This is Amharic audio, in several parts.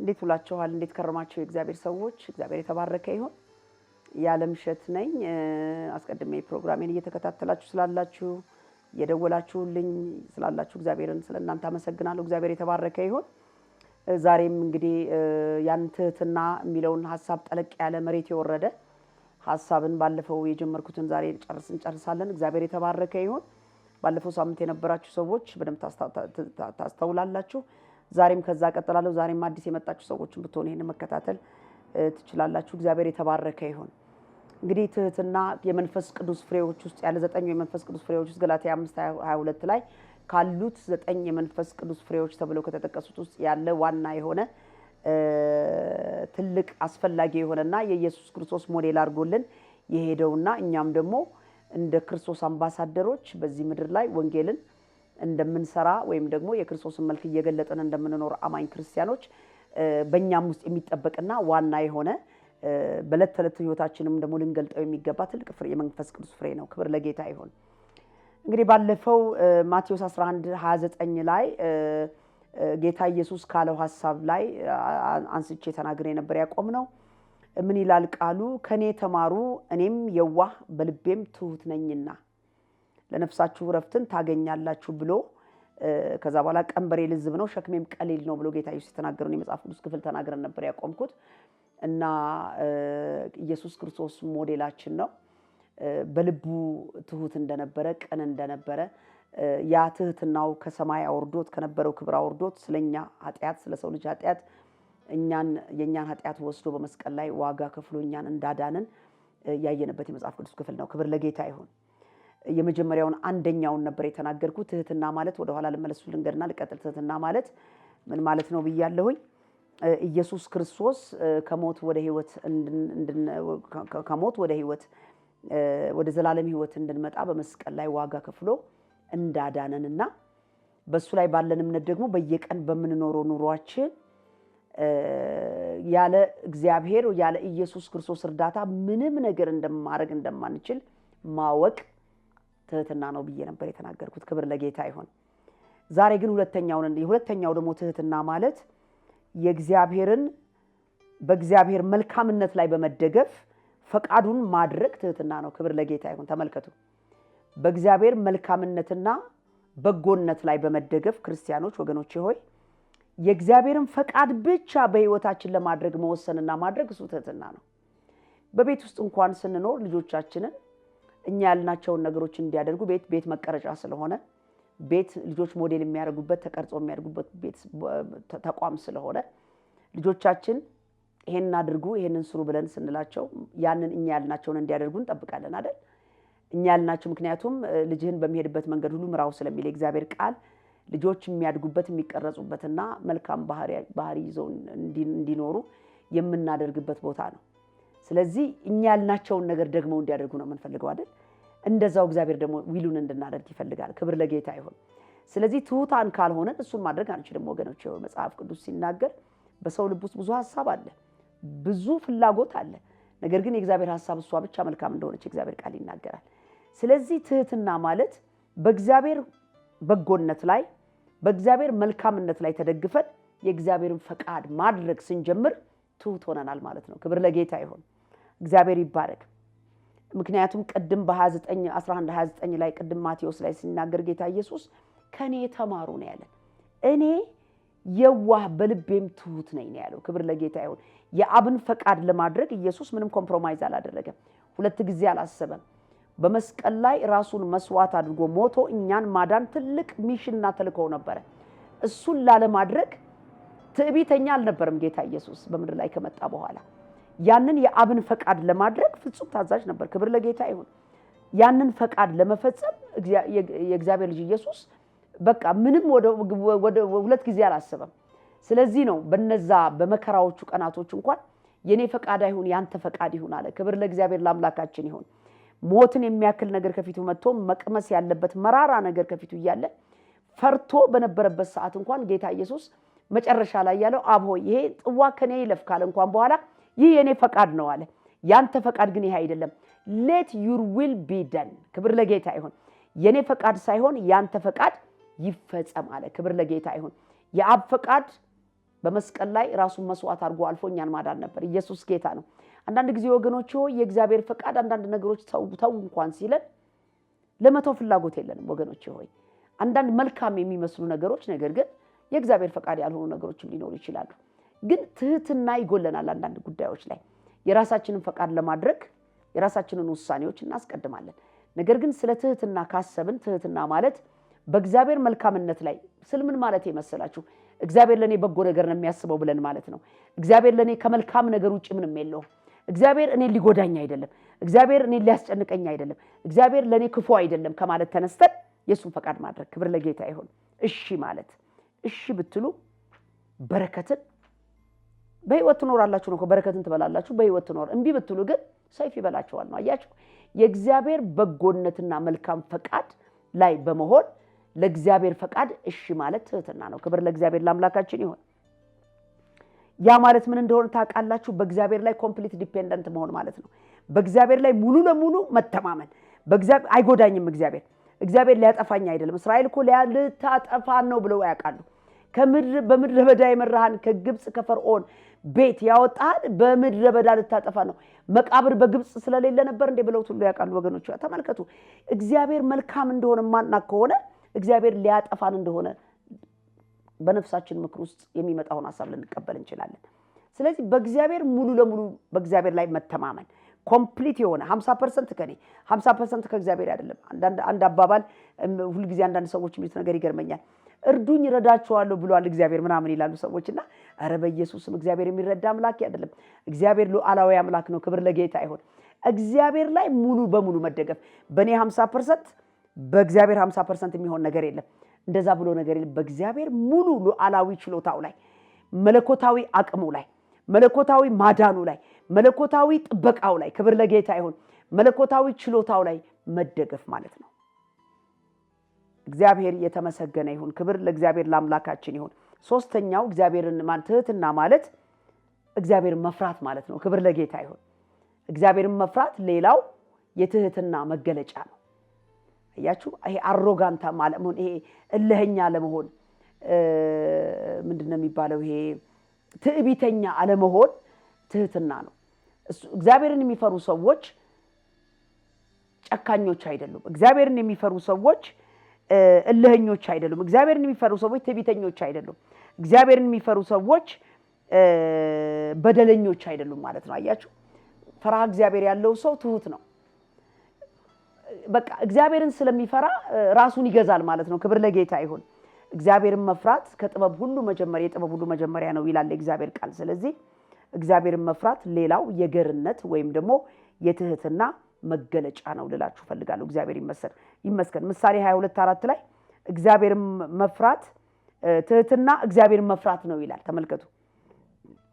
እንዴት ውላችኋል? እንዴት ከረማችሁ? የእግዚአብሔር ሰዎች እግዚአብሔር የተባረከ ይሁን። የዓለም እሸት ነኝ። አስቀድሜ ፕሮግራሜን እየተከታተላችሁ ስላላችሁ የደወላችሁልኝ ስላላችሁ እግዚአብሔርን ስለእናንተ አመሰግናለሁ። እግዚአብሔር የተባረከ ይሁን። ዛሬም እንግዲህ ያን ትህትና የሚለውን ሐሳብ ጠለቅ ያለ መሬት የወረደ ሐሳብን ባለፈው የጀመርኩትን ዛሬ እንጨርሳለን። እግዚአብሔር የተባረከ ይሁን። ባለፈው ሳምንት የነበራችሁ ሰዎች በደንብ ታስተውላላችሁ። ዛሬም ከዛ ቀጥላለሁ። ዛሬም አዲስ የመጣችሁ ሰዎችን ብትሆኑ ይሄን መከታተል ትችላላችሁ። እግዚአብሔር የተባረከ ይሁን። እንግዲህ ትህትና የመንፈስ ቅዱስ ፍሬዎች ውስጥ ያለ 9 የመንፈስ ቅዱስ ፍሬዎች ውስጥ ገላትያ 5:22 ላይ ካሉት 9 የመንፈስ ቅዱስ ፍሬዎች ተብለው ከተጠቀሱት ውስጥ ያለ ዋና የሆነ ትልቅ አስፈላጊ የሆነና የኢየሱስ ክርስቶስ ሞዴል አድርጎልን የሄደውና እኛም ደግሞ እንደ ክርስቶስ አምባሳደሮች በዚህ ምድር ላይ ወንጌልን እንደምንሰራ ወይም ደግሞ የክርስቶስን መልክ እየገለጠን እንደምንኖር አማኝ ክርስቲያኖች በእኛም ውስጥ የሚጠበቅና ዋና የሆነ በዕለት ተዕለት ህይወታችንም ደግሞ ልንገልጠው የሚገባ ትልቅ ፍሬ የመንፈስ ቅዱስ ፍሬ ነው። ክብር ለጌታ ይሁን። እንግዲህ ባለፈው ማቴዎስ 11:29 ላይ ጌታ ኢየሱስ ካለው ሐሳብ ላይ አንስቼ ተናግሬ ነበር ያቆምነው። ምን ይላል ቃሉ? ከኔ ተማሩ እኔም የዋህ በልቤም ትሁት ነኝና ለነፍሳችሁ ረፍትን ታገኛላችሁ ብሎ ከዛ በኋላ ቀንበሬ ልዝብ ነው ሸክሜም ቀሊል ነው ብሎ ጌታ ኢየሱስ የተናገረውን የመጽሐፍ ቅዱስ ክፍል ተናግረን ነበር ያቆምኩት እና ኢየሱስ ክርስቶስ ሞዴላችን ነው። በልቡ ትሁት እንደነበረ ቅን እንደነበረ ያ ትህትናው ከሰማይ አውርዶት ከነበረው ክብር አውርዶት ስለኛ ኃጢአት ስለሰው ልጅ ኃጢአት የኛን ኃጢአት ወስዶ በመስቀል ላይ ዋጋ ከፍሎ እኛን እንዳዳንን ያየነበት የመጽሐፍ ቅዱስ ክፍል ነው። ክብር ለጌታ ይሁን። የመጀመሪያውን አንደኛውን ነበር የተናገርኩት። ትህትና ማለት ወደ ኋላ ልመለሱ ልንገርና ልቀጥል። ትህትና ማለት ምን ማለት ነው ብያለሁኝ። ኢየሱስ ክርስቶስ ከሞት ወደ ህይወት ወደ ዘላለም ህይወት እንድንመጣ በመስቀል ላይ ዋጋ ከፍሎ እንዳዳነንና በሱ ላይ ባለን እምነት ደግሞ በየቀን በምንኖረው ኑሯችን ያለ እግዚአብሔር ያለ ኢየሱስ ክርስቶስ እርዳታ ምንም ነገር እንደማንችል ማወቅ ትህትና ነው ብዬ ነበር የተናገርኩት። ክብር ለጌታ ይሁን። ዛሬ ግን ሁለተኛው ደግሞ ትህትና ማለት በእግዚአብሔር መልካምነት ላይ በመደገፍ ፈቃዱን ማድረግ ትህትና ነው። ክብር ለጌታ ይሁን። ተመልከቱ። በእግዚአብሔር መልካምነትና በጎነት ላይ በመደገፍ ክርስቲያኖች ወገኖቼ ሆይ የእግዚአብሔርን ፈቃድ ብቻ በህይወታችን ለማድረግ መወሰንና ማድረግ እሱ ትህትና ነው። በቤት ውስጥ እንኳን ስንኖር ልጆቻችንን እኛ ያልናቸውን ነገሮች እንዲያደርጉ ቤት መቀረጫ ስለሆነ ቤት ልጆች ሞዴል የሚያደርጉበት ተቀርጾ የሚያደርጉበት ቤት ተቋም ስለሆነ ልጆቻችን ይሄንን አድርጉ ይሄንን ስሩ ብለን ስንላቸው ያንን እኛ ያልናቸውን እንዲያደርጉ እንጠብቃለን አይደል? እኛ ያልናቸው ምክንያቱም ልጅህን በሚሄድበት መንገድ ሁሉ ምራው ስለሚል የእግዚአብሔር ቃል ልጆች የሚያድጉበት የሚቀረጹበትና መልካም ባህሪ ይዘው እንዲኖሩ የምናደርግበት ቦታ ነው። ስለዚህ እኛ ያልናቸውን ነገር ደግሞ እንዲያደርጉ ነው የምንፈልገው አይደል? እንደዛው እግዚአብሔር ደግሞ ዊሉን እንድናደርግ ይፈልጋል። ክብር ለጌታ ይሁን። ስለዚህ ትሁታን ካልሆነን እሱን ማድረግ አንችልም ወገኖች። መጽሐፍ ቅዱስ ሲናገር በሰው ልብ ውስጥ ብዙ ሐሳብ አለ፣ ብዙ ፍላጎት አለ። ነገር ግን የእግዚአብሔር ሐሳብ እሷ ብቻ መልካም እንደሆነች የእግዚአብሔር ቃል ይናገራል። ስለዚህ ትህትና ማለት በእግዚአብሔር በጎነት ላይ በእግዚአብሔር መልካምነት ላይ ተደግፈን የእግዚአብሔርን ፈቃድ ማድረግ ስንጀምር ትሁት ሆነናል ማለት ነው። ክብር ለጌታ ይሁን። እግዚአብሔር ይባረክ። ምክንያቱም ቅድም በ11:29 ላይ ቅድም ማቴዎስ ላይ ሲናገር ጌታ ኢየሱስ ከኔ ተማሩ ነው ያለን። እኔ የዋህ በልቤም ትሁት ነኝ ነው ያለው። ክብር ለጌታ ይሁን። የአብን ፈቃድ ለማድረግ ኢየሱስ ምንም ኮምፕሮማይዝ አላደረገም። ሁለት ጊዜ አላሰበም። በመስቀል ላይ ራሱን መስዋዕት አድርጎ ሞቶ እኛን ማዳን ትልቅ ሚሽንና ተልእኮ ነበር። እሱን ላለማድረግ ትዕቢተኛ አልነበረም ጌታ ኢየሱስ በምድር ላይ ከመጣ በኋላ። ያንን የአብን ፈቃድ ለማድረግ ፍጹም ታዛዥ ነበር። ክብር ለጌታ ይሁን። ያንን ፈቃድ ለመፈጸም የእግዚአብሔር ልጅ ኢየሱስ በቃ ምንም ወደ ሁለት ጊዜ አላሰበም። ስለዚህ ነው በነዛ በመከራዎቹ ቀናቶች እንኳን የኔ ፈቃድ አይሁን ያንተ ፈቃድ ይሁን አለ። ክብር ለእግዚአብሔር ለአምላካችን ይሁን። ሞትን የሚያክል ነገር ከፊቱ መጥቶ መቅመስ ያለበት መራራ ነገር ከፊቱ እያለ ፈርቶ በነበረበት ሰዓት እንኳን ጌታ ኢየሱስ መጨረሻ ላይ ያለው አብ ሆይ ይሄ ጽዋ ከኔ ይለፍ ካለ እንኳን በኋላ ይህ የኔ ፈቃድ ነው አለ። ያንተ ፈቃድ ግን ይሄ አይደለም። let your will be done። ክብር ለጌታ ይሁን። የኔ ፈቃድ ሳይሆን ያንተ ፈቃድ ይፈጸም አለ። ክብር ለጌታ ይሁን። የአብ ፈቃድ በመስቀል ላይ ራሱን መስዋዕት አድርጎ አልፎኛን ማዳን ነበር። ኢየሱስ ጌታ ነው። አንዳንድ ጊዜ ወገኖች ሆይ የእግዚአብሔር ፈቃድ አንዳንድ ነገሮች ተው እንኳን ሲለን ለመተው ፍላጎት የለንም ወገኖች ሆይ። አንዳንድ መልካም የሚመስሉ ነገሮች ነገር ግን የእግዚአብሔር ፈቃድ ያልሆኑ ነገሮችም ሊኖሩ ይችላሉ። ግን ትህትና ይጎለናል። አንዳንድ ጉዳዮች ላይ የራሳችንን ፈቃድ ለማድረግ የራሳችንን ውሳኔዎች እናስቀድማለን። ነገር ግን ስለ ትህትና ካሰብን ትህትና ማለት በእግዚአብሔር መልካምነት ላይ ስለምን ማለት ይመስላችሁ? እግዚአብሔር ለኔ በጎ ነገር ነው የሚያስበው ብለን ማለት ነው። እግዚአብሔር ለኔ ከመልካም ነገር ውጪ ምንም የለውም። እግዚአብሔር እኔ ሊጎዳኝ አይደለም። እግዚአብሔር እኔ ሊያስጨንቀኝ አይደለም። እግዚአብሔር ለኔ ክፉ አይደለም ከማለት ተነስተን የሱን ፈቃድ ማድረግ ክብር ለጌታ ይሁን። እሺ ማለት እሺ ብትሉ በረከትን በህይወት ትኖራላችሁ ነው። በረከትን ትበላላችሁ በህይወት ትኖር። እምቢ ብትሉ ግን ሰይፍ ይበላችኋል ነው። አያችሁ የእግዚአብሔር በጎነትና መልካም ፈቃድ ላይ በመሆን ለእግዚአብሔር ፈቃድ እሺ ማለት ትህትና ነው። ክብር ለእግዚአብሔር ለአምላካችን ይሁን። ያ ማለት ምን እንደሆነ ታውቃላችሁ? በእግዚአብሔር ላይ ኮምፕሊት ዲፔንደንት መሆን ማለት ነው። በእግዚአብሔር ላይ ሙሉ ለሙሉ መተማመን። በእግዚአብሔር አይጎዳኝም። እግዚአብሔር ሊያጠፋኝ አይደለም። እስራኤል እኮ ልታጠፋን ነው ብለው ያውቃሉ። በምድረ በዳ የመራሃን ከግብጽ ከፈርዖን ቤት ያወጣን በምድረ በዳ ልታጠፋ ነው። መቃብር በግብጽ ስለሌለ ነበር እንደ ብለው ሁሉ ያውቃሉ ወገኖች። ተመልከቱ እግዚአብሔር መልካም እንደሆነ ማናቅ ከሆነ እግዚአብሔር ሊያጠፋን እንደሆነ በነፍሳችን ምክር ውስጥ የሚመጣውን ሐሳብ ልንቀበል እንችላለን። ስለዚህ በእግዚአብሔር ሙሉ ለሙሉ በእግዚአብሔር ላይ መተማመን ኮምፕሊት የሆነ 50% ከኔ 50% ከእግዚአብሔር አይደለም። አንድ አባባል ሁሉ ጊዜ አንዳንድ ሰዎች የሚሉት ነገር ይገርመኛል። እርዱኝ ረዳቸዋለሁ ብሏል እግዚአብሔር ምናምን ይላሉ ሰዎችና አረ በኢየሱስም እግዚአብሔር የሚረዳ አምላክ አይደለም። እግዚአብሔር ሉዓላዊ አምላክ ነው። ክብር ለጌታ ይሁን። እግዚአብሔር ላይ ሙሉ በሙሉ መደገፍ በኔ 50% በእግዚአብሔር 50% የሚሆን ነገር የለም። እንደዛ ብሎ ነገር የለም። በእግዚአብሔር ሙሉ ሉዓላዊ ችሎታው ላይ መለኮታዊ አቅሙ ላይ መለኮታዊ ማዳኑ ላይ መለኮታዊ ጥበቃው ላይ ክብር ለጌታ ይሁን። መለኮታዊ ችሎታው ላይ መደገፍ ማለት ነው። እግዚአብሔር የተመሰገነ ይሁን። ክብር ለእግዚአብሔር ለአምላካችን ይሁን። ሶስተኛው እግዚአብሔርን ትህትና ማለት እግዚአብሔርን መፍራት ማለት ነው። ክብር ለጌታ ይሁን። እግዚአብሔርን መፍራት ሌላው የትህትና መገለጫ ነው። አያችሁ ይሄ አሮጋንታ ማለት ይሄ እልህኛ ለመሆን ምንድነው የሚባለው? ይሄ ትዕቢተኛ አለመሆን ትህትና ነው። እግዚአብሔርን የሚፈሩ ሰዎች ጨካኞች አይደሉም። እግዚአብሔርን የሚፈሩ ሰዎች እልህኞች አይደሉም። እግዚአብሔርን የሚፈሩ ሰዎች ትዕቢተኞች አይደሉም። እግዚአብሔርን የሚፈሩ ሰዎች በደለኞች አይደሉም ማለት ነው። አያችሁ ፈራህ እግዚአብሔር ያለው ሰው ትሁት ነው። በቃ እግዚአብሔርን ስለሚፈራ ራሱን ይገዛል ማለት ነው። ክብር ለጌታ ይሁን። እግዚአብሔርን መፍራት ከጥበብ ሁሉ መጀመሪያ የጥበብ ሁሉ መጀመሪያ ነው ይላል እግዚአብሔር ቃል። ስለዚህ እግዚአብሔርን መፍራት ሌላው የገርነት ወይም ደግሞ የትህትና መገለጫ ነው ልላችሁ ፈልጋለሁ። እግዚአብሔር ይመስገን። ምሳሌ 22:4 ላይ እግዚአብሔርን መፍራት ትህትና እግዚአብሔርን መፍራት ነው ይላል። ተመልከቱ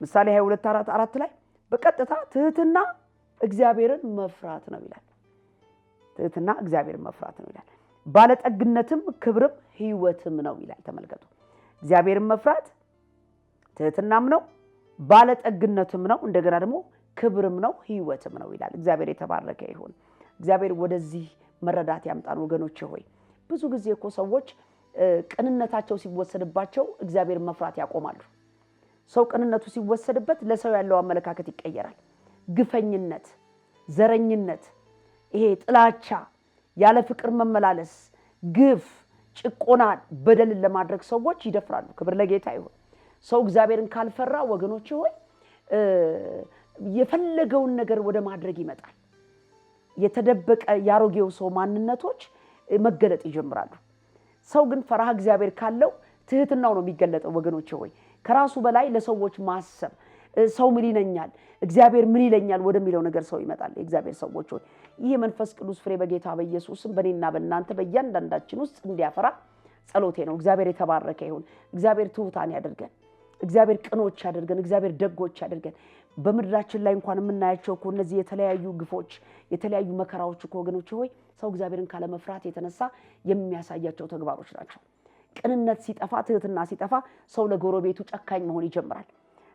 ምሳሌ 22:4 ላይ በቀጥታ ትህትና እግዚአብሔርን መፍራት ነው ይላል። ትህትና እግዚአብሔርን መፍራት ነው ይላል። ባለጠግነትም ክብርም ሕይወትም ነው ይላል። ተመልከቱ እግዚአብሔርን መፍራት ትህትናም ነው ባለጠግነትም ነው እንደገና ደግሞ ክብርም ነው ሕይወትም ነው ይላል። እግዚአብሔር የተባረከ ይሁን። እግዚአብሔር ወደዚህ መረዳት ያምጣን ወገኖቼ ሆይ። ብዙ ጊዜ እኮ ሰዎች ቅንነታቸው ሲወሰድባቸው እግዚአብሔር መፍራት ያቆማሉ። ሰው ቅንነቱ ሲወሰድበት ለሰው ያለው አመለካከት ይቀየራል። ግፈኝነት፣ ዘረኝነት፣ ይሄ ጥላቻ፣ ያለ ፍቅር መመላለስ፣ ግፍ፣ ጭቆና፣ በደልን ለማድረግ ሰዎች ይደፍራሉ። ክብር ለጌታ ይሁን። ሰው እግዚአብሔርን ካልፈራ ወገኖቼ ሆይ የፈለገውን ነገር ወደ ማድረግ ይመጣል። የተደበቀ ያሮጌው ሰው ማንነቶች መገለጥ ይጀምራሉ። ሰው ግን ፈራህ እግዚአብሔር ካለው ትህትናው ነው የሚገለጠው ወገኖቼ ሆይ። ከራሱ በላይ ለሰዎች ማሰብ ሰው ምን ይለኛል እግዚአብሔር ምን ይለኛል ወደሚለው ነገር ሰው ይመጣል። የእግዚአብሔር ሰዎች ሆይ ይሄ መንፈስ ቅዱስ ፍሬ በጌታ በኢየሱስም በእኔና በእናንተ በእያንዳንዳችን ውስጥ እንዲያፈራ ጸሎቴ ነው። እግዚአብሔር የተባረከ ይሁን። እግዚአብሔር ትሁታን ያደርገን። እግዚአብሔር ቅኖች ያደርገን። እግዚአብሔር ደጎች ያደርገን። በምድራችን ላይ እንኳን የምናያቸው እኮ እነዚህ የተለያዩ ግፎች የተለያዩ መከራዎች እኮ ወገኖቼ ሆይ ሰው እግዚአብሔርን ካለ መፍራት የተነሳ የሚያሳያቸው ተግባሮች ናቸው። ቅንነት ሲጠፋ ትህትና ሲጠፋ ሰው ለጎረቤቱ ጨካኝ መሆን ይጀምራል።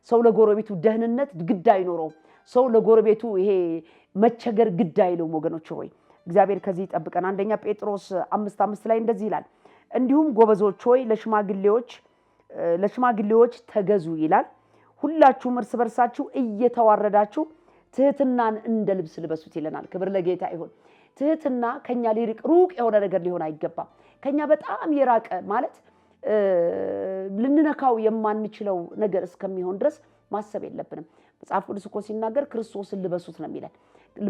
ሰው ለጎረቤቱ ደህንነት ግድ አይኖረውም። ሰው ለጎረቤቱ ይሄ መቸገር ግድ አይለውም ወገኖቼ ሆይ እግዚአብሔር ከዚህ ይጠብቀን። አንደኛ ጴጥሮስ 5:5 ላይ እንደዚህ ይላል እንዲሁም ጎበዞች ሆይ ለሽማግሌዎች ለሽማግሌዎች ተገዙ ይላል። ሁላችሁም እርስ በርሳችሁ እየተዋረዳችሁ ትህትናን እንደ ልብስ ልበሱት ይለናል። ክብር ለጌታ ይሁን። ትህትና ከኛ ሩቅ የሆነ ነገር ሊሆን አይገባም። ከኛ በጣም የራቀ ማለት ልንነካው የማንችለው ነገር እስከሚሆን ድረስ ማሰብ የለብንም። መጽሐፍ ቅዱስ እኮ ሲናገር ክርስቶስን ልበሱት ነው የሚለን።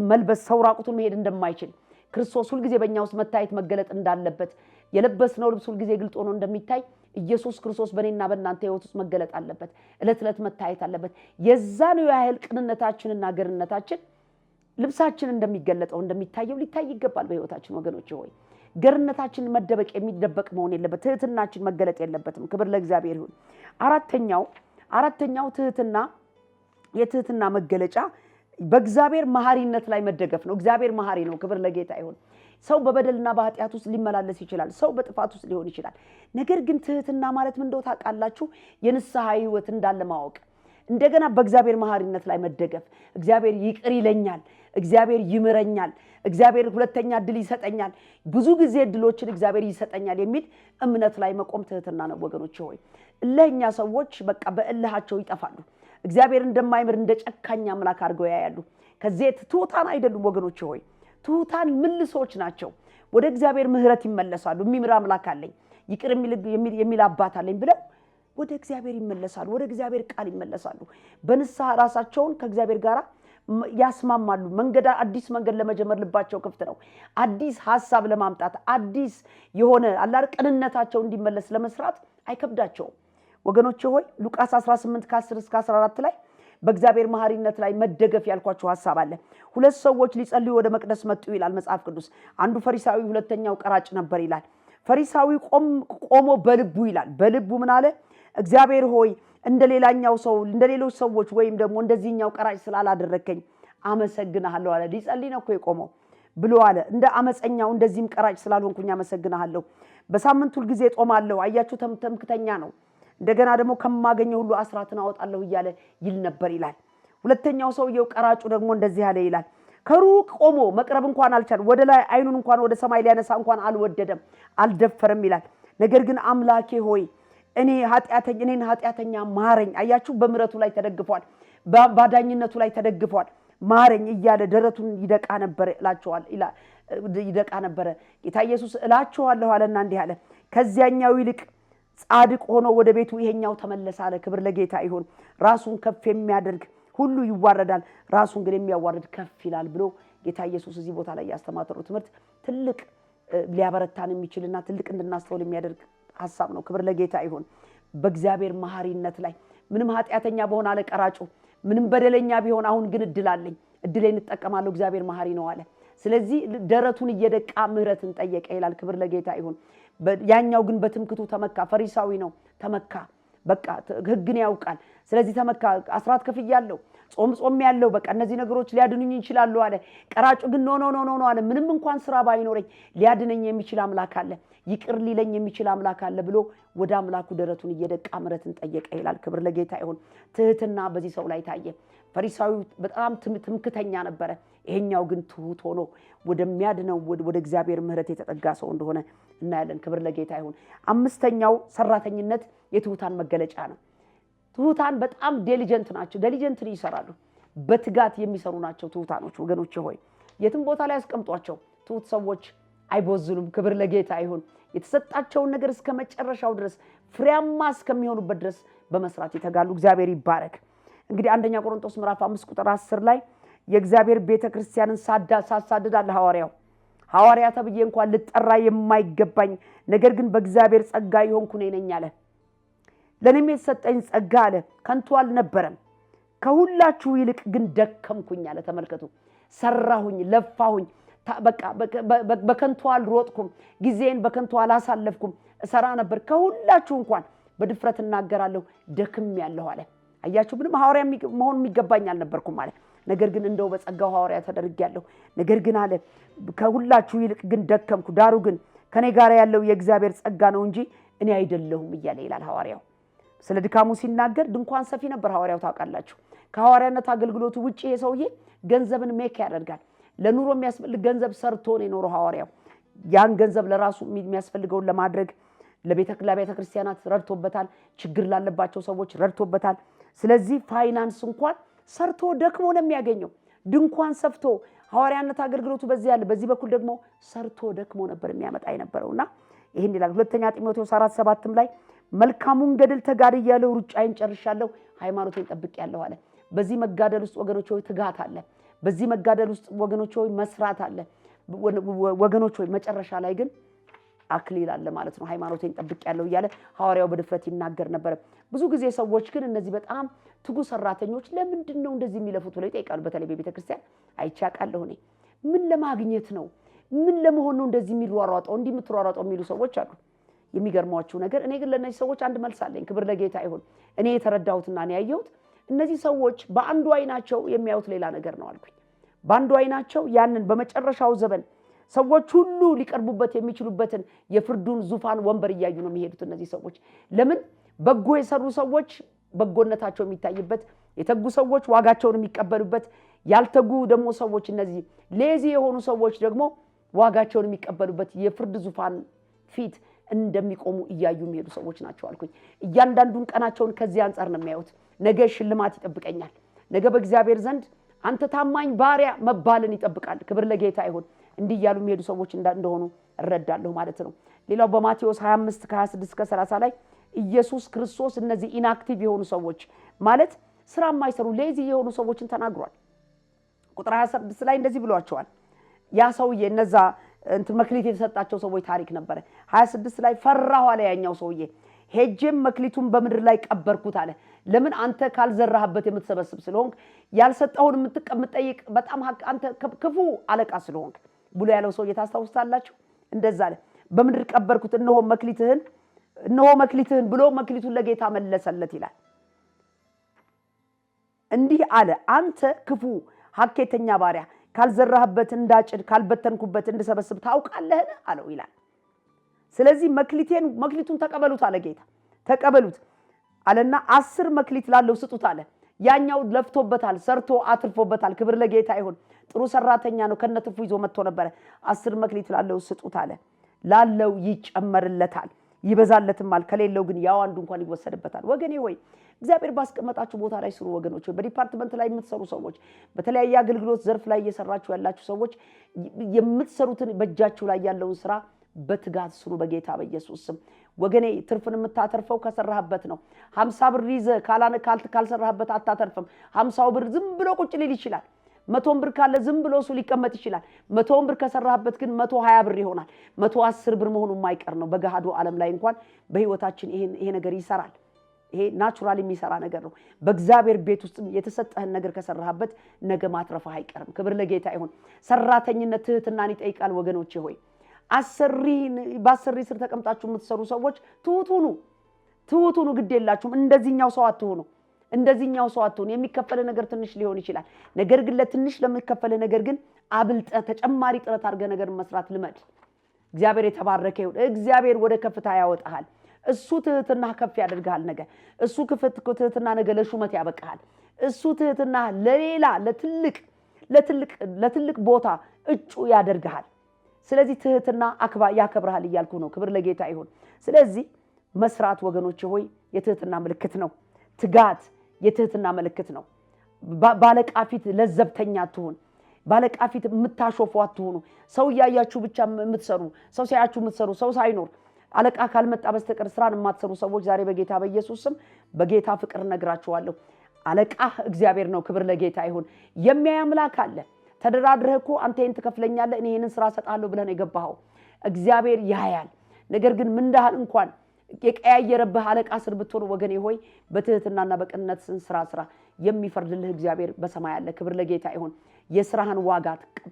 መልበስ ሰው ራቁቱን መሄድ እንደማይችል ክርስቶስ ሁልጊዜ በእኛ ውስጥ መታየት መገለጥ እንዳለበት የለበስነው ልብስ ሁልጊዜ ግልጥ ሆኖ እንደሚታይ ኢየሱስ ክርስቶስ በእኔና በእናንተ ሕይወት ውስጥ መገለጥ አለበት። ዕለት ዕለት መታየት አለበት። የዛኑ ያህል ቅንነታችንና ገርነታችን ልብሳችን እንደሚገለጠው እንደሚታየው ሊታይ ይገባል በሕይወታችን ወገኖች ሆይ። ገርነታችን መደበቅ የሚደበቅ መሆን የለበት። ትህትናችን መገለጥ የለበትም። ክብር ለእግዚአብሔር ይሁን። አራተኛው ትህትና የትህትና መገለጫ በእግዚአብሔር መሐሪነት ላይ መደገፍ ነው። እግዚአብሔር መሐሪ ነው። ክብር ለጌታ ይሁን። ሰው በበደልና በኃጢአት ውስጥ ሊመላለስ ይችላል። ሰው በጥፋት ውስጥ ሊሆን ይችላል። ነገር ግን ትህትና ማለት ምን እንደው ታውቃላችሁ? የንስሐ ሕይወት እንዳለ ማወቅ፣ እንደገና በእግዚአብሔር መሐሪነት ላይ መደገፍ። እግዚአብሔር ይቅር ይለኛል፣ እግዚአብሔር ይምረኛል፣ እግዚአብሔር ሁለተኛ እድል ይሰጠኛል፣ ብዙ ጊዜ እድሎችን እግዚአብሔር ይሰጠኛል የሚል እምነት ላይ መቆም ትህትና ነው ወገኖች ሆይ። እልህኛ ሰዎች በቃ በእልሃቸው ይጠፋሉ። እግዚአብሔር እንደማይምር እንደ ጨካኝ አምላክ አድርገው ያያሉ። ከዚህ ትሑታን አይደሉም ወገኖች ሆይ። ትሑታን ምልሶች ናቸው። ወደ እግዚአብሔር ምሕረት ይመለሳሉ። የሚምር አምላክ አለኝ፣ ይቅር የሚል አባት አለኝ ብለው ወደ እግዚአብሔር ይመለሳሉ። ወደ እግዚአብሔር ቃል ይመለሳሉ። በንስሐ ራሳቸውን ከእግዚአብሔር ጋር ያስማማሉ። አዲስ መንገድ ለመጀመር ልባቸው ክፍት ነው። አዲስ ሐሳብ ለማምጣት አዲስ የሆነ አላር ቅንነታቸው እንዲመለስ ለመስራት አይከብዳቸውም ወገኖች ሆይ። ሉቃስ 18 ከ10 እስከ 14 ላይ በእግዚአብሔር መሐሪነት ላይ መደገፍ ያልኳችሁ ሐሳብ አለ። ሁለት ሰዎች ሊጸልዩ ወደ መቅደስ መጡ ይላል መጽሐፍ ቅዱስ። አንዱ ፈሪሳዊ ሁለተኛው ቀራጭ ነበር ይላል። ፈሪሳዊ ቆሞ በልቡ ይላል በልቡ ምን አለ? እግዚአብሔር ሆይ እንደ ሌሎች ሰዎች ወይም ደግሞ እንደዚህኛው ቀራጭ ስላላደረከኝ አመሰግናለሁ አለ። ሊጸልይ ነው እኮ የቆመው ብሎ አለ። እንደ አመፀኛው እንደዚህም ቀራጭ ስላልሆንኩኝ አመሰግናለሁ። በሳምንት ሁል ጊዜ ጾማለሁ። አያችሁ ተምክተኛ ነው። እንደገና ደግሞ ከማገኘው ሁሉ አስራትን አወጣለሁ እያለ ይል ነበር ይላል። ሁለተኛው ሰውየው ቀራጩ ደግሞ እንደዚህ አለ ይላል። ከሩቅ ቆሞ መቅረብ እንኳን አልቻለም። ወደ ላይ አይኑን እንኳን ወደ ሰማይ ሊያነሳ እንኳን አልወደደም፣ አልደፈረም ይላል። ነገር ግን አምላኬ ሆይ እኔን ኃጢአተኛ ማረኝ። አያችሁ በምሕረቱ ላይ ተደግፏል፣ ባዳኝነቱ ላይ ተደግፏል። ማረኝ እያለ ደረቱን ይደቃ ነበር ይደቃ ነበረ። ጌታ ኢየሱስ እላችኋለሁ አለና እንዲህ አለ፣ ከዚያኛው ይልቅ ጻድቅ ሆኖ ወደ ቤቱ ይሄኛው ተመለሰ አለ። ክብር ለጌታ ይሁን። ራሱን ከፍ የሚያደርግ ሁሉ ይዋረዳል፣ ራሱን ግን የሚያዋርድ ከፍ ይላል ብሎ ጌታ ኢየሱስ እዚህ ቦታ ላይ ያስተማረው ትምህርት ትልቅ ሊያበረታን የሚችልና ትልቅ እንድናስተውል የሚያደርግ ሐሳብ ነው። ክብር ለጌታ ይሁን። በእግዚአብሔር መሐሪነት ላይ ምንም ኃጢአተኛ በሆነ አለ ቀራጩ፣ ምንም በደለኛ ቢሆን አሁን ግን እድል አለኝ፣ እድሌን እጠቀማለሁ፣ እግዚአብሔር መሐሪ ነው አለ። ስለዚህ ደረቱን እየደቃ ምሕረትን ጠየቀ ይላል። ክብር ለጌታ ይሁን። ያኛው ግን በትምክቱ ተመካ። ፈሪሳዊ ነው፣ ተመካ። በቃ ሕግን ያውቃል። ስለዚህ ተመካ። አስራት ከፍያለሁ፣ ጾም ያለው በቃ እነዚህ ነገሮች ሊያድኑኝ ይችላሉ አለ። ቀራጩ ግን ኖ አለ። ምንም እንኳን ስራ ባይኖረኝ ሊያድነኝ የሚችል አምላክ አለ፣ ይቅር ሊለኝ የሚችል አምላክ አለ ብሎ ወደ አምላኩ ደረቱን እየደቃ ምሕረትን ጠየቀ ይላል። ክብር ለጌታ ይሁን። ትህትና በዚህ ሰው ላይ ታየ። ፈሪሳዊው በጣም ትምክተኛ ነበረ። ይሄኛው ግን ትሁት ሆኖ ወደሚያድነው ወደ እግዚአብሔር ምሕረት የተጠጋ ሰው እንደሆነ እናያለን። ክብር ለጌታ ይሁን። አምስተኛው ሰራተኝነት የትሁታን መገለጫ ነው። ትሁታን በጣም ዲሊጀንት ናቸው። ዲሊጀንት ይሰራሉ፣ በትጋት የሚሰሩ ናቸው ትሁታኖች ወገኖች ሆይ። የትም ቦታ ላይ ያስቀምጧቸው ትሁት ሰዎች አይቦዝኑም። ክብር ለጌታ ይሁን። የተሰጣቸውን ነገር እስከ መጨረሻው ድረስ ፍሬያማ እስከሚሆኑበት ድረስ በመስራት ይተጋሉ። እግዚአብሔር ይባረክ። እንግዲህ አንደኛ ቆሮንቶስ ምዕራፍ 5 ቁጥር 10 ላይ የእግዚአብሔር ቤተክርስቲያንን ሳሳድድ አለ ሐዋርያ ተብዬ እንኳን ልጠራ የማይገባኝ ነገር ግን በእግዚአብሔር ጸጋ የሆንኩ ነኝ አለ። ለኔም የተሰጠኝ ጸጋ አለ ከንቱ አልነበረም፣ ከሁላችሁ ይልቅ ግን ደከምኩኝ አለ። ተመልከቱ፣ ሰራሁኝ፣ ለፋሁኝ፣ በቃ በከንቱ አልሮጥኩም፣ ጊዜን በከንቱ አላሳለፍኩም፣ እሰራ ነበር። ከሁላችሁ እንኳን በድፍረት እናገራለሁ፣ ደክሜያለሁ አለ። አያችሁ፣ ምንም ሐዋርያ መሆን የሚገባኝ አልነበርኩም አለ። ነገር ግን እንደው በጸጋው ሐዋርያ ተደርጌያለሁ። ነገር ግን አለ ከሁላችሁ ይልቅ ግን ደከምኩ፣ ዳሩ ግን ከኔ ጋር ያለው የእግዚአብሔር ጸጋ ነው እንጂ እኔ አይደለሁም እያለ ይላል ሐዋርያው። ስለ ድካሙ ሲናገር ድንኳን ሰፊ ነበር ሐዋርያው። ታውቃላችሁ፣ ከሐዋርያነት አገልግሎቱ ውጪ የሰውዬ ገንዘብን ሜክ ያደርጋል። ለኑሮ የሚያስፈልግ ገንዘብ ሰርቶ ነው የኖረው ሐዋርያው። ያን ገንዘብ ለራሱ የሚያስፈልገውን ለማድረግ ለቤተ ክርስቲያናት ረድቶበታል። ችግር ላለባቸው ሰዎች ረድቶበታል። ስለዚህ ፋይናንስ እንኳን ሰርቶ ደክሞ ነው የሚያገኘው። ድንኳን ሰፍቶ ሐዋርያነት አገልግሎቱ በዚህ ያለ በዚህ በኩል ደግሞ ሰርቶ ደክሞ ነበር የሚያመጣ የነበረውና ይሄን ይላል ሁለተኛ ጢሞቴዎስ 4:7 ላይ መልካሙን ገድል ተጋድያለሁ፣ ሩጫዬን ጨርሻለሁ፣ ሃይማኖቴን ጠብቄያለሁ አለ። በዚህ መጋደል ውስጥ ወገኖች ሆይ ትጋት አለ። በዚህ መጋደል ውስጥ ወገኖች ሆይ መስራት አለ። ወገኖች ሆይ መጨረሻ ላይ ግን አክሊል አለ ማለት ነው። ሃይማኖቴን ጠብቄያለሁ እያለ ሐዋርያው በድፍረት ይናገር ነበር። ብዙ ጊዜ ሰዎች ግን እነዚህ በጣም ትጉ ሰራተኞች ለምንድን ነው እንደዚህ የሚለፉት ብለው ይጠይቃሉ። በተለይ በቤተክርስቲያን አይቻቃለሁ እኔ ምን ለማግኘት ነው ምን ለመሆን ነው እንደዚህ የሚሯሯጠው እንዲህ የምትሯሯጠው የሚሉ ሰዎች አሉ። የሚገርማችሁ ነገር እኔ ግን ለነዚህ ሰዎች አንድ መልስ አለኝ። ክብር ለጌታ ይሁን። እኔ የተረዳሁትና እኔ ያየሁት እነዚህ ሰዎች በአንዱ አይናቸው የሚያዩት ሌላ ነገር ነው አልኩኝ። በአንዱ አይናቸው ያንን በመጨረሻው ዘመን ሰዎች ሁሉ ሊቀርቡበት የሚችሉበትን የፍርዱን ዙፋን ወንበር እያዩ ነው የሚሄዱት እነዚህ ሰዎች። ለምን በጎ የሰሩ ሰዎች በጎነታቸው የሚታይበት፣ የተጉ ሰዎች ዋጋቸውን የሚቀበሉበት፣ ያልተጉ ደግሞ ሰዎች እነዚህ ሌዚ የሆኑ ሰዎች ደግሞ ዋጋቸውን የሚቀበሉበት የፍርድ ዙፋን ፊት እንደሚቆሙ እያዩ የሚሄዱ ሰዎች ናቸው አልኩኝ። እያንዳንዱን ቀናቸውን ከዚህ አንፃር ነው የሚያዩት። ነገ ሽልማት ይጠብቀኛል፣ ነገ በእግዚአብሔር ዘንድ አንተ ታማኝ ባሪያ መባልን ይጠብቃል። ክብር ለጌታ ይሁን። እንዲህ ያሉ የሚሄዱ ሰዎች እንደሆኑ እረዳለሁ ማለት ነው። ሌላው በማቴዎስ 25:26-30 ላይ ኢየሱስ ክርስቶስ እነዚህ ኢንአክቲቭ የሆኑ ሰዎች ማለት ስራ የማይሰሩ ሌዚ የሆኑ ሰዎችን ተናግሯል። ቁጥር 26 ላይ እንደዚህ ብሏቸዋል። ያ ሰውዬ እነዛ መክሊት የተሰጣቸው ሰዎች ታሪክ ነበር። 26 ላይ ፈራሁ አለ ያኛው ሰውዬ፣ ሄጄም መክሊቱን በምድር ላይ ቀበርኩት አለ። ለምን አንተ ካልዘራህበት የምትሰበስብ ስለሆንክ ያልሰጠውን የምትጠይቅ በጣም አንተ ክፉ አለቃ ስለሆንክ ብሎ ያለው ሰውዬ ታስታውሳላችሁ። እንደዛ አለ። በምድር ቀበርኩት እነሆ መክሊትህን ብሎ መክሊቱን ለጌታ መለሰለት ይላል። እንዲህ አለ፣ አንተ ክፉ ሐኬተኛ ባሪያ ካልዘራህበት እንዳጭድ ካልበተንኩበት እንድሰበስብ ታውቃለህ አለው ይላል። ስለዚህ መክሊቱን ተቀበሉት አለ ጌታ። ተቀበሉት አለና 10 መክሊት ላለው ስጡት አለ። ያኛው ለፍቶበታል፣ ሰርቶ አትርፎበታል። ክብር ለጌታ ይሁን። ጥሩ ሰራተኛ ነው፣ ከነትርፉ ይዞ መጥቶ ነበር። 10 መክሊት ላለው ስጡት አለ። ላለው ይጨመርለታል ይበዛለትማል፣ ከሌለው ግን ያው አንዱ እንኳን ይወሰድበታል። ወገኔ ሆይ እግዚአብሔር ባስቀመጣችሁ ቦታ ላይ ስሩ። ወገኖች በዲፓርትመንት ላይ የምትሰሩ ሰዎች፣ በተለያየ አገልግሎት ዘርፍ ላይ እየሰራችሁ ያላችሁ ሰዎች የምትሰሩትን በእጃችሁ ላይ ያለውን ስራ በትጋት ስሩ በጌታ በኢየሱስ ስም። ወገኔ ትርፍን የምታተርፈው ከሰራህበት ነው። 50 ብር ይዘህ ካልሰራህበት አታተርፍም። 50 ብር ዝም ብሎ ቁጭ ሊል ይችላል። 100 ብር ካለ ዝም ብሎ እሱ ሊቀመጥ ይችላል። 100 ብር ከሰራህበት ግን 120 ብር ይሆናል። 110 ብር መሆኑ የማይቀር ነው። በገሃዱ ዓለም ላይ እንኳን በህይወታችን ይሄ ነገር ይሰራል። ይሄ ናቹራሊ የሚሰራ ነገር ነው። በእግዚአብሔር ቤት ውስጥ የተሰጠህን ነገር ከሰራህበት ነገ ማትረፍህ አይቀርም። ክብር ለጌታ ይሁን። ሰራተኝነት ትህትናን ይጠይቃል። ወገኖቼ ሆይ በአሰሪ ስር ተቀምጣችሁ የምትሰሩ ሰዎች ትሁቱኑ ግድ የላችሁም። እንደዚህኛው ሰው አትሁኑ። የሚከፈለ ነገር ትንሽ ሊሆን ይችላል። ነገር ግን ለትንሽ ለሚከፈለ ነገር ግን አብልጠ ተጨማሪ ጥረት አድርገ ነገር መስራት ልመድ። እግዚአብሔር የተባረከ ይሁን። እግዚአብሔር ወደ ከፍታ ያወጣሃል። እሱ ትህትና ከፍ ያደርጋል። ነገ እሱ ትህትና ነገ ለሹመት ያበቃሃል። እሱ ትህትና ለሌላ ለትልቅ ቦታ እጩ ያደርጋል። ስለዚህ ትህትና ያከብራል እያልኩ ነው። ክብር ለጌታ ይሁን። ስለዚህ መስራት ወገኖች ሆይ የትህትና ምልክት ነው። ትጋት የትህትና ምልክት ነው። ባለቃ ፊት ለዘብተኛ አትሁን። ባለቃ ፊት የምታሾፉ አትሁኑ። ሰው ያያችሁ ብቻ የምትሰሩ፣ ሰው ሳያችሁ የምትሰሩ፣ ሰው ሳይኖር አለቃ ካልመጣ በስተቀር ስራን የማትሰሩ ሰዎች ዛሬ በጌታ በኢየሱስ ስም በጌታ ፍቅር ነግራችኋለሁ። አለቃ እግዚአብሔር ነው። ክብር ለጌታ ይሁን። የሚያይ አምላክ አለ። ተደራድረህ እኮ አንተ ይሄን ትከፍለኛለህ እኔ ይሄንን ስራ ሰጣለሁ ብለህ ነው የገባኸው። እግዚአብሔር ያያል። ነገር ግን ምንዳህን እንኳን የቀያየረብህ አለቃ ስር ብትሆን ወገኔ ሆይ በትህትናና በቅንነት ስራ የሚፈርድልህ እግዚአብሔር በሰማይ አለ። ክብር ለጌታ ይሁን። የስራህን ዋጋ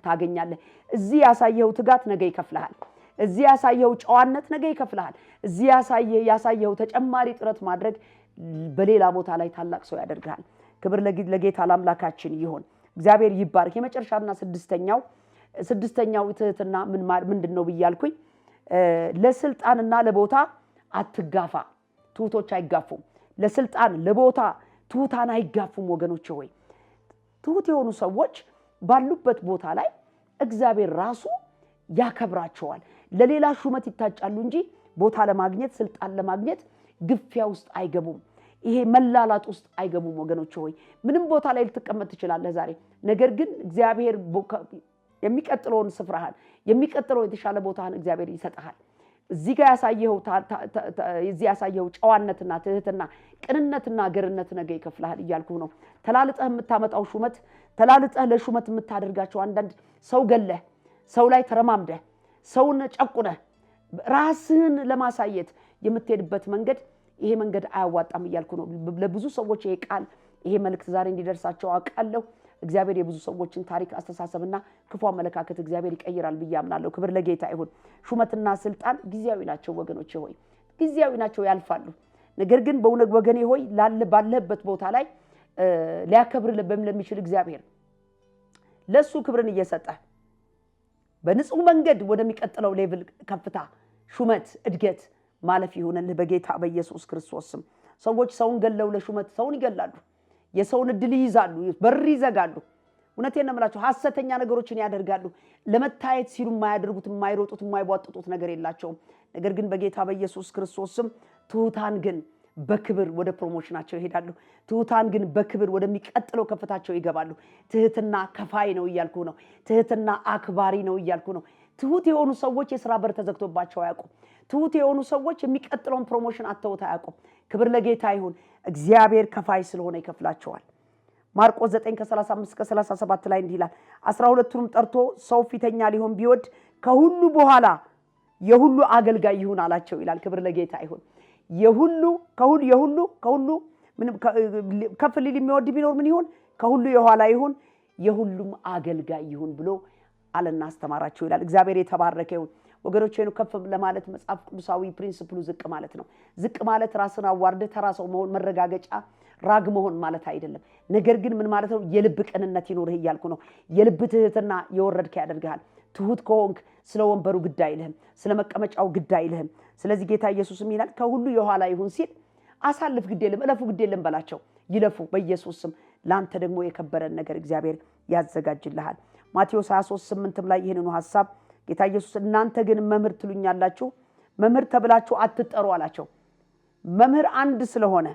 ታገኛለህ። እዚህ ያሳየው ትጋት ነገ ይከፍልሃል። እዚህ ያሳየው ጨዋነት ነገ ይከፍልሃል። እዚህ ያሳየው ተጨማሪ ጥረት ማድረግ በሌላ ቦታ ላይ ታላቅ ሰው ያደርጋል። ክብር ለጌታ ለአምላካችን ይሁን። እግዚአብሔር ይባርክ። የመጨረሻና ስድስተኛው ትህትና ምንድነው ብያልኩኝ? ለስልጣንና ለቦታ አትጋፋ። ትሁቶች አይጋፉም። ለስልጣን ለቦታ ትሁታን አይጋፉም። ወገኖች ሆይ ትሁት የሆኑ ሰዎች ባሉበት ቦታ ላይ እግዚአብሔር ራሱ ያከብራቸዋል። ለሌላ ሹመት ይታጫሉ እንጂ ቦታ ለማግኘት ስልጣን ለማግኘት ግፊያ ውስጥ አይገቡም። ይሄ መላላጥ ውስጥ አይገቡም ወገኖች ሆይ። ምንም ቦታ ላይ ልትቀመጥ ትችላለህ ዛሬ። ነገር ግን እግዚአብሔር የሚቀጥለውን ስፍራህን የሚቀጥለው የተሻለ ቦታህን እግዚአብሔር ይሰጥሃል። እዚህ ጋር ያሳየው ጨዋነትና ትህትና ቅንነትና ገርነት ነገ ይከፍልሃል እያልኩ ነው። ተላልጠህ የምታመጣው ሹመት ተላልጠህ ለሹመት የምታደርጋቸው አንዳንድ ሰው ገለህ ሰው ላይ ተረማምደህ ሰውን ጨቁነህ ራስህን ለማሳየት የምትሄድበት መንገድ ይሄ መንገድ አያዋጣም እያልኩ ነው። ለብዙ ሰዎች ይሄ ቃል ይሄ መልእክት ዛሬ እንዲደርሳቸው አውቃለሁ። እግዚአብሔር የብዙ ሰዎችን ታሪክ አስተሳሰብና ክፉ አመለካከት እግዚአብሔር ይቀይራል ብዬ አምናለሁ። ክብር ለጌታ ይሁን። ሹመትና ስልጣን ጊዜያዊ ናቸው ወገኖቼ ሆይ፣ ጊዜያዊ ናቸው፣ ያልፋሉ። ነገር ግን በእውነት ወገኔ ሆይ ባለህበት ቦታ ላይ ሊያከብር ለሚችል እግዚአብሔር ለሱ ክብርን እየሰጠ በንጹህ መንገድ ወደሚቀጥለው ሌቭል ከፍታ ሹመት እድገት ማለፍ ይሁንልህ በጌታ በኢየሱስ ክርስቶስ ስም። ሰዎች ሰውን ገለው ለሹመት ሰውን ይገላሉ፣ የሰውን እድል ይይዛሉ፣ በር ይዘጋሉ። እውነቴን ነው የምላቸው፣ ሐሰተኛ ነገሮችን ያደርጋሉ። ለመታየት ሲሉ የማያደርጉት የማይሮጡት የማይቧጥጡት ነገር የላቸውም። ነገር ግን በጌታ በኢየሱስ ክርስቶስ ስም ትሑታን ግን በክብር ወደ ፕሮሞሽናቸው ይሄዳሉ። ትሑታን ግን በክብር ወደሚቀጥለው ከፍታቸው ይገባሉ። ትህትና ከፋይ ነው እያልኩ ነው። ትህትና አክባሪ ነው እያልኩ ነው። ትሁት የሆኑ ሰዎች የሥራ በር ተዘግቶባቸው አያውቁም። ትሁት የሆኑ ሰዎች የሚቀጥለውን ፕሮሞሽን አተውት አያውቁም። ክብር ለጌታ ይሁን። እግዚአብሔር ከፋይ ስለሆነ ይከፍላቸዋል። ማርቆስ 9:35-37 ላይ እንዲህ ይላል፣ 12ቱንም ጠርቶ ሰው ፊተኛ ሊሆን ቢወድ ከሁሉ በኋላ የሁሉ አገልጋይ ይሁን አላቸው ይላል። ክብር ለጌታ ይሁን። የሁሉ ከፍ ሊል የሚወድ ቢኖር ምን ይሁን? ከሁሉ የኋላ ይሁን፣ የሁሉም አገልጋይ ይሁን ብሎ አለና አስተማራቸው ይላል። እግዚአብሔር የተባረከ ይሁን። ወገኖቼ ነው ከፍ ለማለት መጽሐፍ ቅዱሳዊ ፕሪንሲፕሉ ዝቅ ማለት ነው። ዝቅ ማለት ራስን አዋርደህ ተራ ሰው መሆን መረጋገጫ ራግ መሆን ማለት አይደለም። ነገር ግን ምን ማለት ነው? የልብ ቅንነት ይኖርህ እያልኩ ነው። የልብ ትህትና የወረድከ ያደርግሃል። ትሁት ከሆንክ ስለ ወንበሩ ግድ አይልህም፣ ስለ መቀመጫው ግድ አይልህም። ስለዚህ ጌታ ኢየሱስም ይላል ከሁሉ የኋላ ይሁን ሲል አሳልፍ ግድ የለም፣ እለፉ ግድ የለም በላቸው። ይለፉ በኢየሱስ ስም። ለአንተ ደግሞ የከበረን ነገር እግዚአብሔር ያዘጋጅልሃል። ማቴዎስ 23:8 ላይ ይህንኑ ሐሳብ ጌታ ኢየሱስ እናንተ ግን መምህር ትሉኛላችሁ፣ መምህር ተብላችሁ አትጠሩ አላቸው። መምህር አንድ ስለሆነ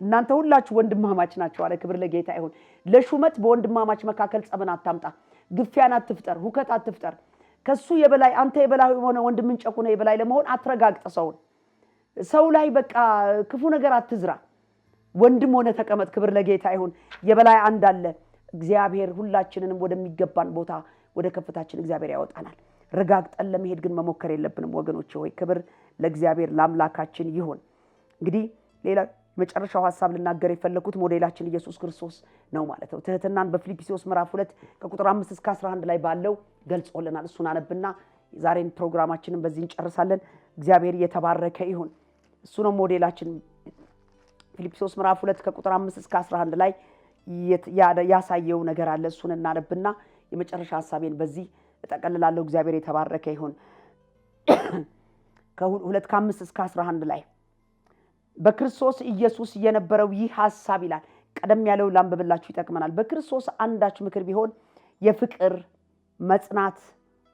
እናንተ ሁላችሁ ወንድማማች ናችሁ አለ። ክብር ለጌታ ይሁን። ለሹመት በወንድማማች መካከል ጸብን አታምጣ፣ ግፊያን አትፍጠር፣ ሁከት አትፍጠር። ከሱ የበላይ አንተ የበላይ ሆነ ወንድምን ጨቁነ የበላይ ለመሆን አትረጋግጥ። ሰው ላይ በቃ ክፉ ነገር አትዝራ። ወንድም ሆነ ተቀመጥ። ክብር ለጌታ ይሁን። የበላይ አንድ አለ። እግዚአብሔር ሁላችንንም ወደሚገባን ቦታ ወደ ከፍታችን እግዚአብሔር ያወጣናል። ረጋግጠን ለመሄድ ግን መሞከር የለብንም ወገኖቼ ሆይ። ክብር ለእግዚአብሔር ለአምላካችን ይሁን። እንግዲህ ሌላ መጨረሻው ሐሳብ ልናገር የፈለኩት ሞዴላችን ኢየሱስ ክርስቶስ ነው ማለት ነው። ትህትናን በፊልጵስዩስ ምዕራፍ 2 ከቁጥር 5-11 ላይ ባለው ገልጾልናል። እሱን አነብና ዛሬን ፕሮግራማችንን በዚህ እንጨርሳለን። እግዚአብሔር የተባረከ ይሁን። እሱ ነው ሞዴላችን። ፊልጵስዩስ ምዕራፍ 2 ከቁጥር 5-11 ላይ ያሳየው ነገር አለ። እሱን እናነብና የመጨረሻ ሐሳቤን በዚህ እጠቀልላለሁ። እግዚአብሔር የተባረከ ይሁን። ከ2:5-11 ላይ በክርስቶስ ኢየሱስ የነበረው ይህ ሐሳብ ይላል። ቀደም ያለው ላንብብላችሁ ይጠቅመናል። በክርስቶስ አንዳች ምክር ቢሆን፣ የፍቅር መጽናት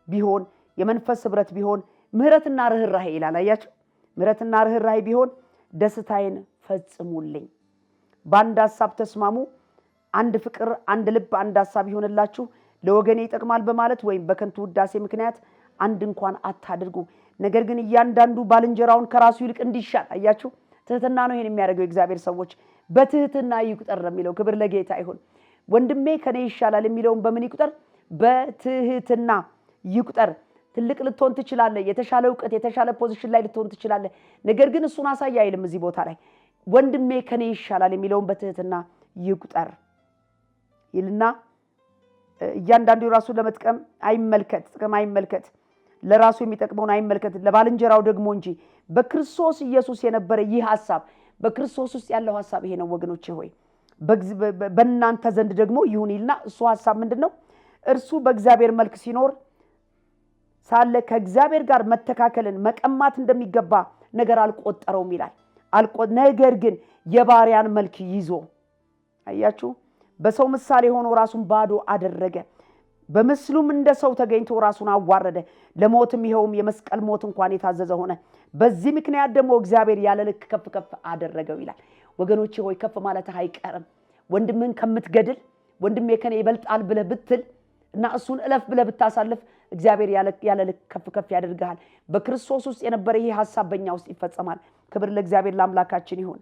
ቢሆን፣ የመንፈስ ኅብረት ቢሆን፣ ምሕረትና ርኅራኄ ይላል። አያችሁ፣ ምሕረትና ርኅራኄ ቢሆን ደስታዬን ፈጽሙልኝ። በአንድ ሐሳብ ተስማሙ፣ አንድ ፍቅር፣ አንድ ልብ፣ አንድ ሐሳብ ይሆንላችሁ። ለወገኔ ይጠቅማል በማለት ወይም በከንቱ ውዳሴ ምክንያት አንድ እንኳን አታድርጉ። ነገር ግን እያንዳንዱ ባልንጀራውን ከራሱ ይልቅ እንዲሻል። አያችሁ፣ ትህትና ነው ይሄን የሚያደርገው። የእግዚአብሔር ሰዎች በትህትና ይቁጠር የሚለው ክብር ለጌታ ይሁን። ወንድሜ ከኔ ይሻላል የሚለውን በምን ይቁጠር? በትህትና ይቁጠር። ትልቅ ልትሆን ትችላለህ። የተሻለ እውቀት፣ የተሻለ ፖዚሽን ላይ ልትሆን ትችላለህ። ነገር ግን እሱን አሳይ አይልም እዚህ ቦታ ላይ። ወንድሜ ከኔ ይሻላል የሚለውን በትህትና ይቁጠር ይልና እያንዳንዱ ራሱን ለመጥቀም አይመልከት፣ ጥቅም አይመልከት፣ ለራሱ የሚጠቅመውን አይመልከት፣ ለባልንጀራው ደግሞ እንጂ። በክርስቶስ ኢየሱስ የነበረ ይህ ሐሳብ፣ በክርስቶስ ውስጥ ያለው ሐሳብ ይሄ ነው ወገኖቼ ሆይ። በእናንተ ዘንድ ደግሞ ይሁን ይልና እሱ ሐሳብ ምንድነው? እርሱ በእግዚአብሔር መልክ ሲኖር ሳለ ከእግዚአብሔር ጋር መተካከልን መቀማት እንደሚገባ ነገር አልቆጠረውም ይላል። ነገር ግን የባሪያን መልክ ይዞ፣ አያችሁ፣ በሰው ምሳሌ ሆኖ ራሱን ባዶ አደረገ። በምስሉም እንደ ሰው ተገኝቶ ራሱን አዋረደ፣ ለሞትም ይኸውም የመስቀል ሞት እንኳን የታዘዘ ሆነ። በዚህ ምክንያት ደግሞ እግዚአብሔር ያለ ልክ ከፍ ከፍ አደረገው ይላል። ወገኖቼ ሆይ ከፍ ማለት አይቀርም። ወንድምህን ከምትገድል ወንድሜ ከኔ ይበልጣል ብለህ ብትል እና እሱን እለፍ ብለህ ብታሳልፍ እግዚአብሔር ያለ ልክ ከፍ ከፍ ያደርጋል። በክርስቶስ ውስጥ የነበረ ይሄ ሐሳብ በእኛ ውስጥ ይፈጸማል። ክብር ለእግዚአብሔር ለአምላካችን ይሁን።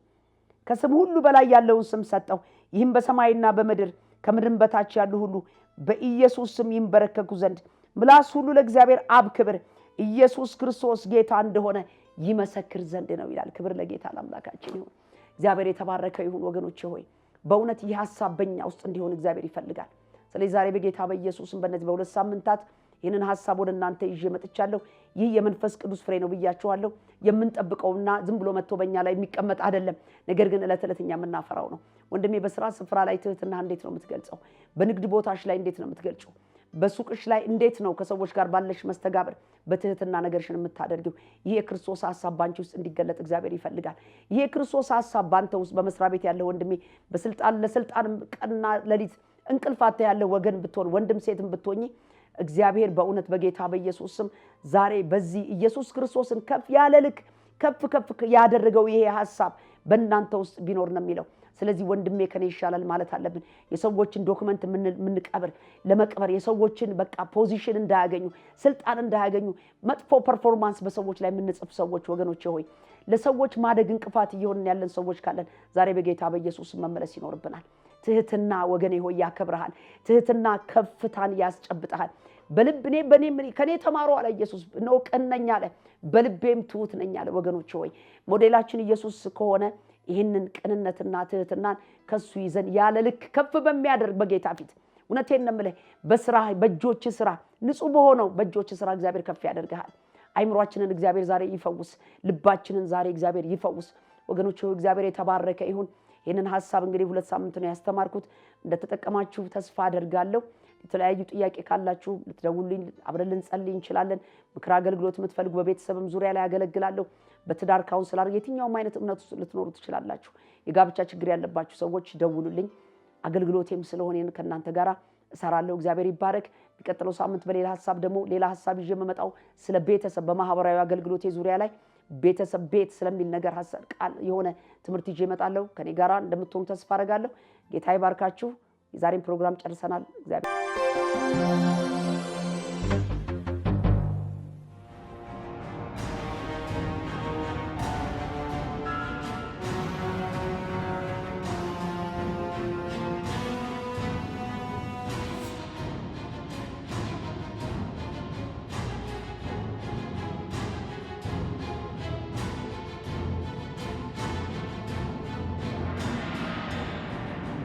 ከስም ሁሉ በላይ ያለውን ስም ሰጠው። ይህም በሰማይና በምድር ከምድርም በታች ያሉ ሁሉ በኢየሱስ ስም ይንበረከኩ ዘንድ ምላስ ሁሉ ለእግዚአብሔር አብ ክብር ኢየሱስ ክርስቶስ ጌታ እንደሆነ ይመሰክር ዘንድ ነው ይላል። ክብር ለጌታ ለአምላካችን ይሁን። እግዚአብሔር የተባረከ ይሁን። ወገኖቼ ሆይ በእውነት ይህ ሐሳብ በእኛ ውስጥ እንዲሆን እግዚአብሔር ይፈልጋል። ስለዚህ ዛሬ በጌታ በኢየሱስም በእነዚህ በሁለት ሳምንታት ይህንን ሐሳብ ወደ እናንተ ይዤ መጥቻለሁ። ይህ የመንፈስ ቅዱስ ፍሬ ነው ብያችኋለሁ። የምንጠብቀውና ዝም ብሎ መጥቶ በእኛ ላይ የሚቀመጥ አይደለም። ነገር ግን ዕለት ዕለት እኛ የምናፈራው ነው። ወንድሜ በስራ ስፍራ ላይ ትህትና እንዴት ነው የምትገልጸው? በንግድ ቦታሽ ላይ እንዴት ነው የምትገልጪው? በሱቅሽ ላይ እንዴት ነው ከሰዎች ጋር ባለሽ መስተጋብር በትህትና ነገርሽን የምታደርጊው? ይህ የክርስቶስ ሐሳብ ባንቺ ውስጥ እንዲገለጥ እግዚአብሔር ይፈልጋል። ይህ የክርስቶስ ሐሳብ ባንተ ውስጥ በመስሪያ ቤት ያለ ወንድሜ ለስልጣን ቀንና ሌሊት እንቅልፋት ያለ ወገን ብትሆን ወንድም ሴትም ብትሆኚ እግዚአብሔር በእውነት በጌታ በኢየሱስ ስም ዛሬ በዚህ ኢየሱስ ክርስቶስን ከፍ ያለ ልክ ከፍ ያደረገው ይሄ ሐሳብ በእናንተ ውስጥ ቢኖር ነው የሚለው። ስለዚህ ወንድሜ ከኔ ይሻላል ማለት አለብን። የሰዎችን ዶክመንት ምንቀበር ለመቅበር የሰዎችን በቃ ፖዚሽን እንዳያገኙ ስልጣን እንዳያገኙ መጥፎ ፐርፎርማንስ በሰዎች ላይ የምንጽፍ ሰዎች ወገኖቼ ሆይ ለሰዎች ማደግ እንቅፋት እየሆንን ያለን ሰዎች ካለን ዛሬ በጌታ በኢየሱስ መመለስ ይኖርብናል። ትህትና ወገኔ ሆይ ያከብርሃል። ትህትና ከፍታን ያስጨብጣል። በልብኔ ከኔ ተማሩ አለ ኢየሱስ ነው ቀነኛ አለ በልቤም ትሁት ነኝ አለ። ወገኖቼ ሆይ ሞዴላችን ኢየሱስ ከሆነ ይህንን ቅንነትና ትህትናን ከሱ ይዘን ያለ ልክ ከፍ በሚያደርግ በጌታ ፊት እውነቴን ነው የምልህ በስራ በእጆች ስራ ንጹህ በሆነው በእጆች ስራ እግዚአብሔር ከፍ ያደርጋል። አይምሮአችንን እግዚአብሔር ዛሬ ይፈውስ። ልባችንን ዛሬ እግዚአብሔር ይፈውስ። ወገኖቼ ሆይ እግዚአብሔር የተባረከ ይሁን። ይህንን ሐሳብ እንግዲህ 2 ሳምንት ነው ያስተማርኩት። እንደተጠቀማችሁ ተስፋ አደርጋለሁ። የተለያዩ ጥያቄ ካላችሁ ልትደውሉልኝ አብረን ልንጸልይ እንችላለን። ምክር አገልግሎት የምትፈልጉ በቤተሰብም ዙሪያ ላይ ያገለግላለሁ። በትዳር ካውንስለር የትኛውም አይነት እምነት ውስጥ ልትኖሩ ትችላላችሁ። የጋብቻ ችግር ያለባችሁ ሰዎች ደውሉልኝ። አገልግሎቴም ስለሆነ ከእናንተ ጋር እሰራለሁ። እግዚአብሔር ይባረክ። በቀጥለው ሳምንት በሌላ ሐሳብ ደግሞ ሌላ ሐሳብ ይዤ መመጣው ስለ ቤተሰብ በማህበራዊ አገልግሎቴ ዙሪያ ላይ ቤተሰብ ቤት ስለሚል ነገር ሐሳብ ቃል የሆነ ትምህርት ይዤ እመጣለሁ። ከኔ ጋር እንደምትሆኑ ተስፋ አደርጋለሁ። ጌታ ይባርካችሁ። የዛሬን ፕሮግራም ጨርሰናል። እግዚአብሔር